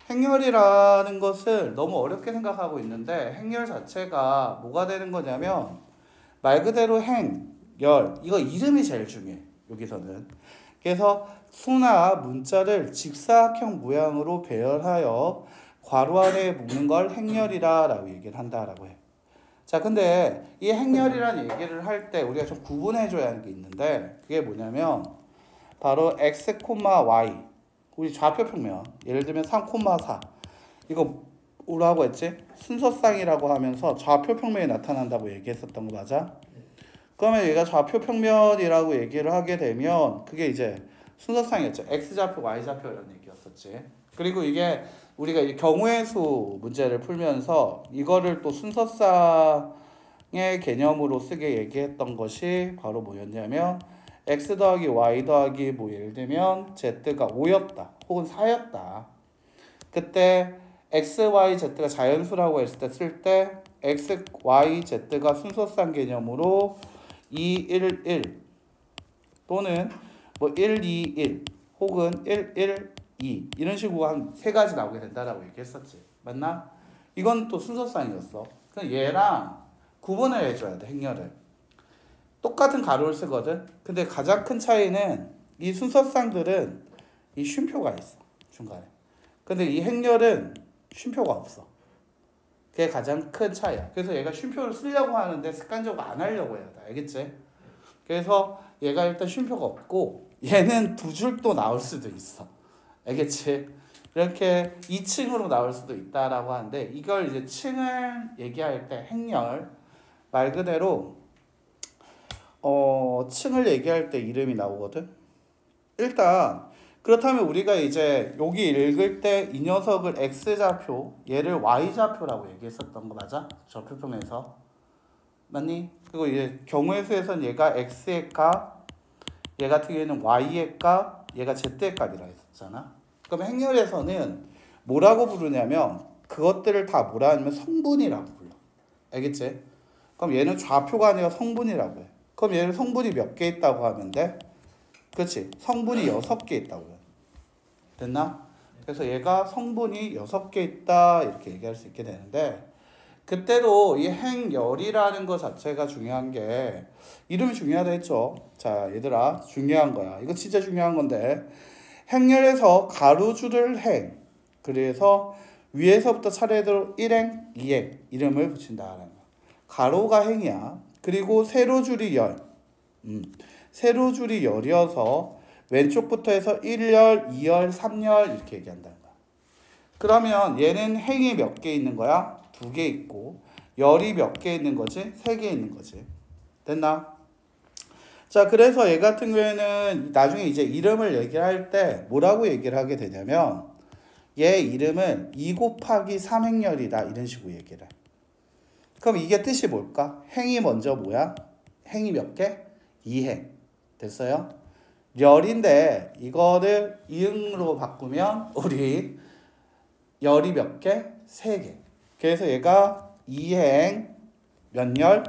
행렬이라는 것을 너무 어렵게 생각하고 있는데 행렬 자체가 뭐가 되는 거냐면 말 그대로 행, 열 이거 이름이 제일 중요해 여기서는. 그래서 수나 문자를 직사각형 모양으로 배열하여 괄호 안에 묶는 걸 행렬이라 라고 얘기를 한다라고 해. 자, 근데 이 행렬이라는 얘기를 할 때 우리가 좀 구분해 줘야 하는 게 있는데 그게 뭐냐면 바로 x, y 우리 좌표 평면 예를 들면 3, 4 이거 뭐라고 했지? 순서쌍이라고 하면서 좌표 평면이 나타난다고 얘기했었던 거 맞아? 그러면 얘가 좌표 평면이라고 얘기를 하게 되면 그게 이제 순서쌍이었죠. x좌표, y좌표 이런 얘기였었지. 그리고 이게 우리가 이 경우의 수 문제를 풀면서 이거를 또 순서쌍의 개념으로 쓰게 얘기했던 것이 바로 뭐였냐면 x 더하기 y 더하기 뭐 예를 들면 z가 5였다 혹은 4였다. 그때 x, y, z가 자연수라고 했을 때 쓸 때 x, y, z가 순서쌍 개념으로 2, 1, 1 또는 뭐 1, 2, 1 혹은 1, 1, 2 이런 식으로 한 세 가지 나오게 된다라고 얘기했었지. 맞나? 이건 또 순서쌍이었어. 그럼 얘랑 구분을 해줘야 돼, 행렬을. 똑같은 가로를 쓰거든. 근데 가장 큰 차이는 이 순서쌍들은 이 쉼표가 있어, 중간에. 근데 이 행렬은 쉼표가 없어. 그게 가장 큰 차이야. 그래서 얘가 쉼표를 쓰려고 하는데 습관적으로 안 하려고 해야 돼. 알겠지? 그래서 얘가 일단 쉼표가 없고 얘는 두 줄도 나올 수도 있어. 알겠지? 이렇게 2층으로 나올 수도 있다라고 하는데 이걸 이제 층을 얘기할 때 행렬 말 그대로 층을 얘기할 때 이름이 나오거든. 일단 그렇다면 우리가 이제 여기 읽을 때 이 녀석을 x좌표 얘를 y좌표라고 얘기했었던 거 맞아? 좌표평에서 맞니? 그리고 이제 경우의 수에서는 얘가 x의 값, 얘 같은 경우에는 y의 값, 얘가 z의 값이라 했었잖아. 그럼 행렬에서는 뭐라고 부르냐면 그것들을 다 뭐라 하냐면 성분이라고 불러. 알겠지? 그럼 얘는 좌표가 아니라 성분이라고 해. 그럼 얘는 성분이 몇 개 있다고 하면 돼? 그렇지? 성분이 6개 있다고 해. 됐나? 그래서 얘가 성분이 6개 있다 이렇게 얘기할 수 있게 되는데 그때도 이 행열이라는 것 자체가 중요한 게 이름이 중요하다 했죠. 자, 얘들아 중요한 거야. 이거 진짜 중요한 건데 행렬에서 가로줄을 행 그래서 위에서부터 차례대로 1행, 2행 이름을 붙인다라는 거야. 가로가 행이야. 그리고 세로줄이 열. 세로줄이 열이어서 왼쪽부터 해서 1열, 2열, 3열 이렇게 얘기한다는 거야. 그러면 얘는 행이 몇 개 있는 거야? 2개 있고 열이 몇 개 있는 거지? 3개 있는 거지. 됐나? 자, 그래서 얘 같은 경우에는 나중에 이제 이름을 얘기할 때 뭐라고 얘기를 하게 되냐면 얘 이름은 2 곱하기 3행열이다 이런 식으로 얘기를 해. 그럼 이게 뜻이 뭘까? 행이 먼저 뭐야? 행이 몇 개? 2행. 됐어요? 열인데 이거를 이응으로 바꾸면 우리 열이 몇 개? 3개. 그래서 얘가 2행 몇 열?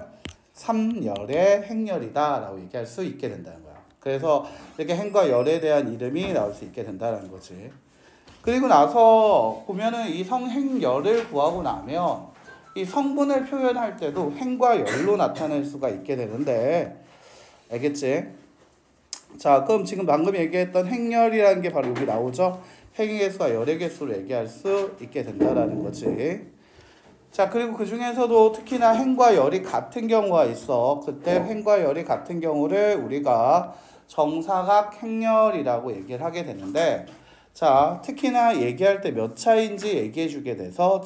3열의 행열이다 라고 얘기할 수 있게 된다는 거야. 그래서 이렇게 행과 열에 대한 이름이 나올 수 있게 된다는 거지. 그리고 나서 보면은 이 성행열을 구하고 나면 이 성분을 표현할 때도 행과 열로 나타낼 수가 있게 되는데 알겠지? 자, 그럼 지금 방금 얘기했던 행열이라는 게 바로 여기 나오죠? 행의 개수와 열의 개수를 얘기할 수 있게 된다라는 거지. 자, 그리고 그 중에서도 특히나 행과 열이 같은 경우가 있어. 그때 행과 열이 같은 경우를 우리가 정사각 행열이라고 얘기를 하게 되는데 자, 특히나 얘기할 때 몇 차인지 얘기해 주게 돼서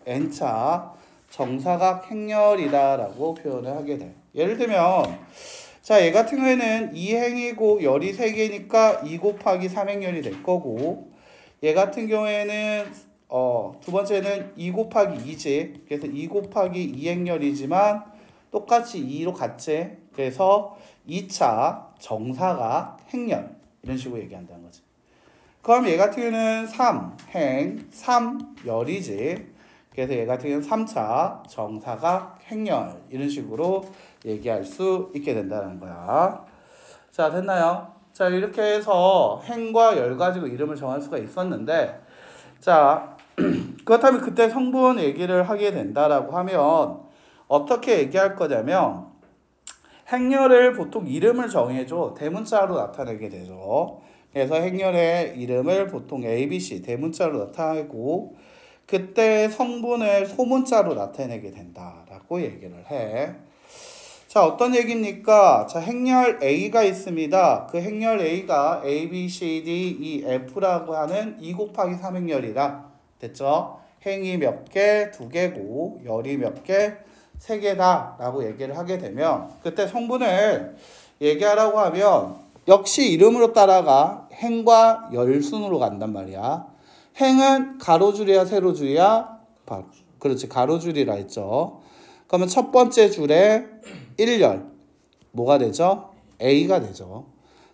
n차 정사각 행열이다라고 표현을 하게 돼. 예를 들면 자, 얘 같은 경우에는 2행이고 열이 3개니까 2 곱하기 3행열이 될 거고 얘 같은 경우에는 두 번째는 2 곱하기 2지. 그래서 2 곱하기 2행열이지만 똑같이 2로 같지. 그래서 2차 정사각 행열 이런 식으로 얘기한다는 거지. 그럼 얘 같은 경우는 3행 3열이지. 그래서 얘 같은 경우는 3차 정사각 행열 이런 식으로 얘기할 수 있게 된다는 거야. 자, 됐나요? 자, 이렇게 해서 행과 열 가지고 이름을 정할 수가 있었는데 자, 그렇다면 그때 성분 얘기를 하게 된다라고 하면 어떻게 얘기할 거냐면 행렬을 보통 이름을 정해줘 대문자로 나타내게 되죠. 그래서 행렬의 이름을 보통 A, B, C 대문자로 나타내고 그때 성분을 소문자로 나타내게 된다라고 얘기를 해. 자, 어떤 얘기입니까? 자, 행렬 A가 있습니다. 그 행렬 A가 A, B, C, D, E, F라고 하는 2 곱하기 3 행렬이다. 됐죠? 행이 몇 개? 2개고 열이 몇 개? 3개다 라고 얘기를 하게 되면 그때 성분을 얘기하라고 하면 역시 이름으로 따라가 행과 열 순으로 간단 말이야. 행은 가로줄이야 세로줄이야? 그렇지, 가로줄이라 했죠. 그러면 첫 번째 줄에 1열 뭐가 되죠? A가 되죠.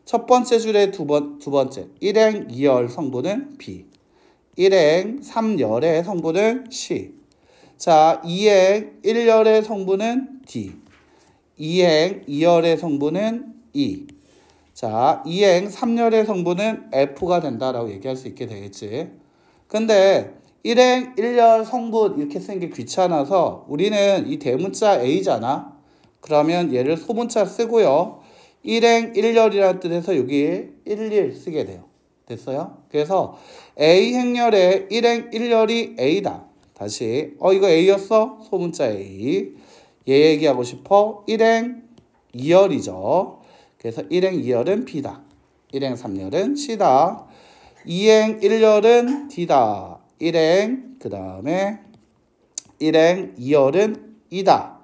첫 번째 줄에 두 번째 1행 2열 성분은 B, 1행 3열의 성분은 C. 자, 2행 1열의 성분은 D, 2행 2열의 성분은 E. 자, 2행 3열의 성분은 F가 된다라고 얘기할 수 있게 되겠지. 근데 1행 1열 성분 이렇게 쓰는 게 귀찮아서 우리는 이 대문자 A잖아. 그러면 얘를 소문자 쓰고요. 1행 1열이라는 뜻에서 여기 11 쓰게 돼요. 됐어요? 그래서 A 행렬의 1행 1열이 A다. 다시 이거 A였어? 소문자 A. 얘 얘기하고 싶어. 1행 2열이죠. 그래서 1행 2열은 B다. 1행 3열은 C다. 2행 1열은 D다. 1행 그 다음에 1행 2열은 E다.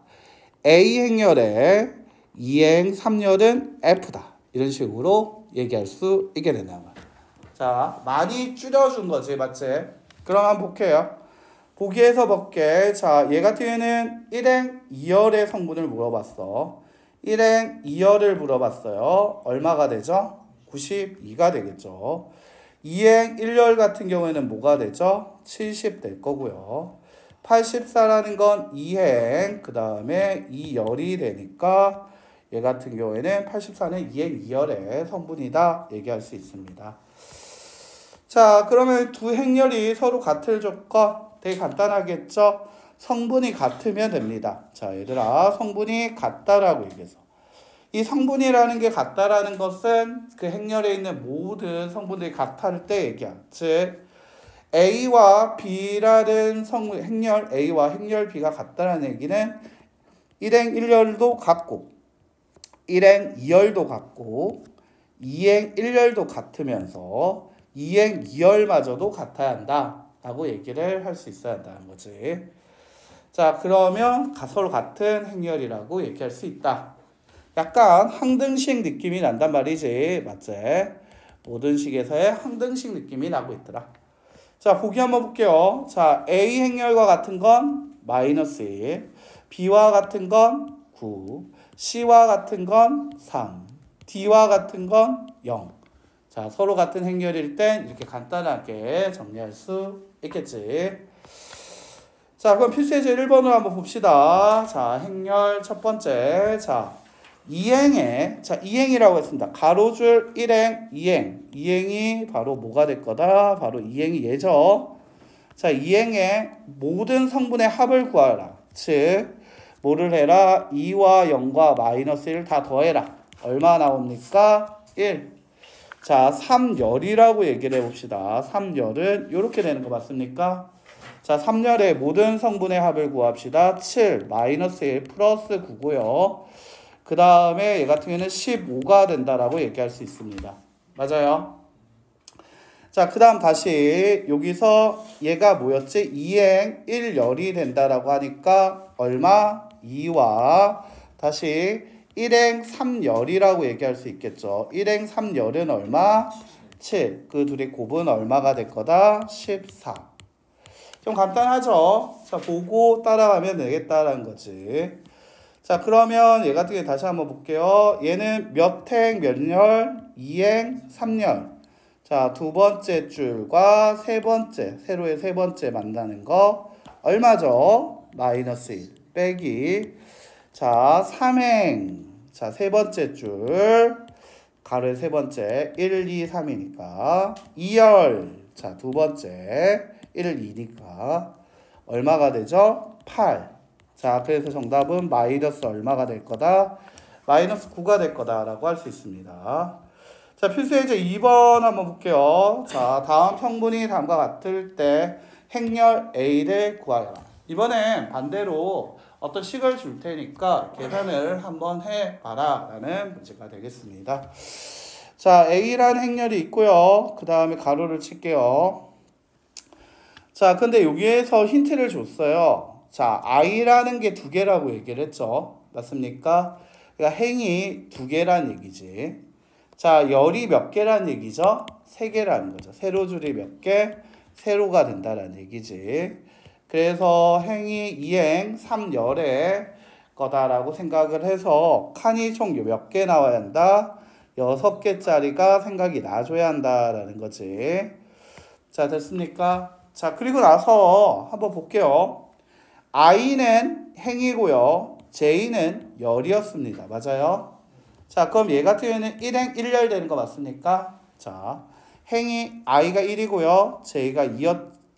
A 행렬의 2행 3열은 F다. 이런 식으로 얘기할 수 있게 된다. 자, 많이 줄여준 거지, 맞지? 그럼 한번 볼게요. 보기에서 볼게. 자, 얘 같은 경우에는 1행 2열의 성분을 물어봤어. 1행 2열을 물어봤어요. 얼마가 되죠? 92가 되겠죠. 2행 1열 같은 경우에는 뭐가 되죠? 70 될 거고요. 84라는 건 2행, 그 다음에 2열이 되니까 얘 같은 경우에는 84는 2행 2열의 성분이다 얘기할 수 있습니다. 자, 그러면 두 행렬이 서로 같을 조건 되게 간단하겠죠? 성분이 같으면 됩니다. 자, 얘들아, 성분이 같다라고 얘기해서 이 성분이라는 게 같다라는 것은 그 행렬에 있는 모든 성분들이 같을 때 얘기야. 즉 A와 B라는 행렬 A와 행렬 B가 같다라는 얘기는 1행 1열도 같고 1행 2열도 같고 2행 1열도 같으면서 2행 2열마저도 같아야 한다 라고 얘기를 할 수 있어야 한다는 거지. 자, 그러면 서로 같은 행렬이라고 얘기할 수 있다. 약간 항등식 느낌이 난단 말이지. 맞지? 모든 식에서의 항등식 느낌이 나고 있더라. 자, 보기 한번 볼게요. 자, A 행렬과 같은 건 마이너스 1, B와 같은 건 9, C와 같은 건 3, D와 같은 건 0. 자, 서로 같은 행렬일 땐 이렇게 간단하게 정리할 수 있겠지. 자, 그럼 필수예제 1번으로 한번 봅시다. 자, 행렬 첫 번째. 자, 2행이라고 했습니다. 가로줄 1행, 2행. 2행이 바로 뭐가 될 거다? 바로 2행이 얘죠. 자, 2행의 모든 성분의 합을 구하라. 즉, 뭐를 해라? 2와 0과 마이너스 1 다 더해라. 얼마 나옵니까? 1. 자, 3열이라고 얘기를 해봅시다. 3열은 이렇게 되는 거 맞습니까? 자, 3열의 모든 성분의 합을 구합시다. 7, 마이너스 1, 플러스 9고요. 그 다음에 얘 같은 경우는 15가 된다라고 얘기할 수 있습니다. 맞아요? 자, 그 다음 다시 여기서 얘가 뭐였지? 2행 1열이 된다라고 하니까 얼마? 2와 다시 1행 3열이라고 얘기할 수 있겠죠. 1행 3열은 얼마? 7. 그 둘이 곱은 얼마가 될 거다? 14. 좀 간단하죠? 자, 보고 따라가면 되겠다라는 거지. 자, 그러면 얘 같은 경우 다시 한번 볼게요. 얘는 몇 행 몇 열? 2행 3열. 자, 두 번째 줄과 세 번째, 세로의 세 번째 만나는 거 얼마죠? 마이너스 1 빼기. 자, 3행. 자, 세 번째 줄. 가로의 세 번째. 1, 2, 3이니까. 2열. 자, 두 번째 1, 2니까 얼마가 되죠? 8. 자, 그래서 정답은 마이너스 얼마가 될 거다? 마이너스 9가 될 거다라고 할 수 있습니다. 자, 필수 예제 2번 한번 볼게요. 자, 다음 성분이 다음과 같을 때 행렬 A를 구하여라. 이번엔 반대로 어떤 식을 줄 테니까 계산을 한번 해봐라 라는 문제가 되겠습니다. 자, A라는 행렬이 있고요. 그 다음에 가로를 칠게요. 자, 근데 여기에서 힌트를 줬어요. 자, I라는 게 두 개라고 얘기를 했죠. 맞습니까? 그러니까 행이 두 개란 얘기지. 자, 열이 몇 개란 얘기죠? 세 개라는 거죠. 세로줄이 몇 개? 세로가 된다라는 얘기지. 그래서 행이 2행 3열의 거다라고 생각을 해서 칸이 총 몇 개 나와야 한다? 6개짜리가 생각이 나줘야 한다라는 거지. 자, 됐습니까? 자, 그리고 나서 한번 볼게요. I는 행이고요. J는 열이었습니다. 맞아요? 자, 그럼 얘 같은 경우에는 1행 1열 되는 거 맞습니까? 자, 행이 I가 1이고요. J가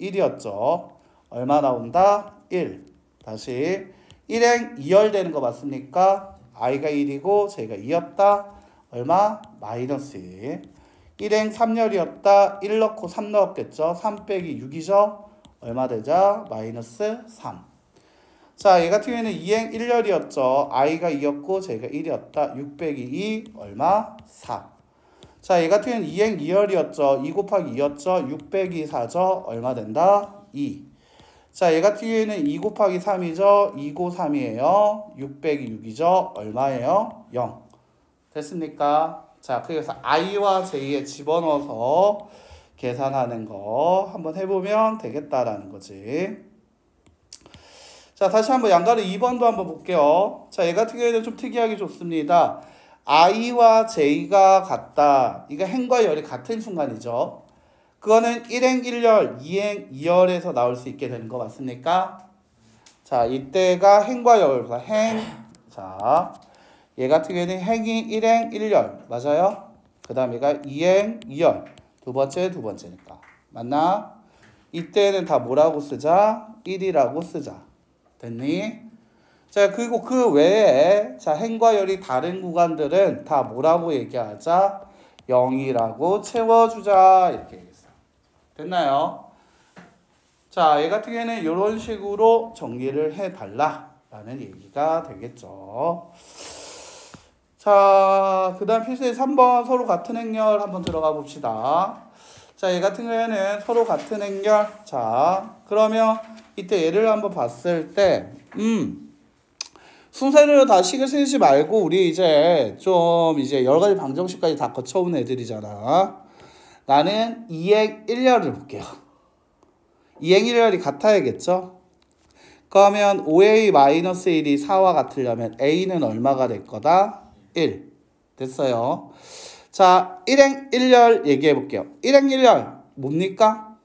1이었죠. 얼마 나온다? 1. 다시 1행 2열 되는 거 맞습니까? I가 1이고 J가 2였다. 얼마? 마이너스 1. 1행 3열이었다. 1 넣고 3 넣었겠죠. 3 빼기 6이죠. 얼마 되죠? 마이너스 3. 자, 얘 같은 경우에는 2행 1열이었죠. I가 2였고 J가 1이었다. 6 빼기 2 얼마? 4. 자, 얘 같은 경우에는 2행 2열이었죠. 2 곱하기 2였죠. 6 빼기 4죠. 얼마 된다? 2. 자, 얘 같은 경우에는 2 곱하기 3이죠. 2 고 3이에요. 6 빼기 6이죠. 얼마예요? 0. 됐습니까? 자, 그래서 I와 J에 집어넣어서 계산하는 거 한번 해보면 되겠다라는 거지. 자, 다시 한번 양가로 2번도 한번 볼게요. 자, 얘 같은 경우에는 좀 특이하게 좋습니다. I와 J가 같다. 이거 행과 열이 같은 순간이죠. 그거는 1행 1열, 2행 2열에서 나올 수 있게 되는 거 맞습니까? 자, 이때가 행과 열과 행. 자, 얘 같은 경우에는 행이 1행 1열. 맞아요? 그 다음 얘가 2행 2열. 두 번째니까. 맞나? 이때는 다 뭐라고 쓰자? 1이라고 쓰자. 됐니? 자, 그리고 그 외에 자, 행과 열이 다른 구간들은 다 뭐라고 얘기하자? 0이라고 채워주자. 이렇게 얘기했어요. 됐나요? 자, 얘 같은 경우에는 이런 식으로 정리를 해달라 라는 얘기가 되겠죠. 자, 그 다음 필수의 3번 서로 같은 행렬 한번 들어가 봅시다. 자, 얘 같은 경우에는 서로 같은 행렬. 자, 그러면 이때 얘를 한번 봤을 때 순서대로 다 식을 쓰지 말고 우리 이제 좀 이제 여러 가지 방정식까지 다 거쳐온 애들이잖아. 나는 2행 1열을 볼게요. 2행 1열이 같아야겠죠? 그러면 5a-1이 4와 같으려면 a는 얼마가 될 거다? 1. 됐어요. 자, 1행 1열 얘기해 볼게요. 1행 1열 뭡니까?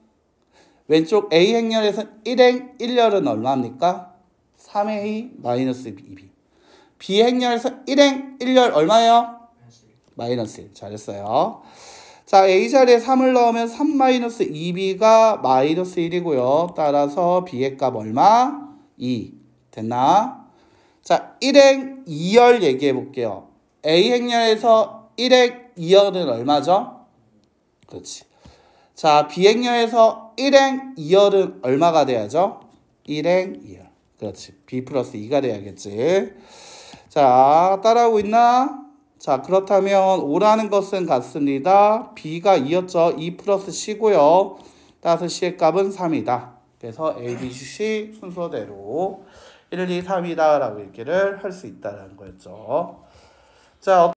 왼쪽 a 행렬에서 1행 1열은 얼마입니까? 3a-2b. b 행렬에서 1행 1열 얼마예요? 마이너스 1. 잘했어요. 자, a 자리에 3을 넣으면 3-2b가 마이너스 1이고요. 따라서 b의 값 얼마? 2. 됐나? 자, 1행 2열 얘기해 볼게요. a 행렬에서 1행 2열은 얼마죠? 그렇지. 자, b 행렬에서 1행 2열은 얼마가 돼야죠? 1행 2열. 그렇지. b 플러스 2가 돼야겠지. 자, 따라하고 있나? 자, 그렇다면 5라는 것은 같습니다. b가 2였죠. 2 플러스 c고요. 따라서 c의 값은 3이다. 그래서 a, b, c 순서대로 1, 2, 3이다 라고 얘기를 할 수 있다는 거였죠. 자,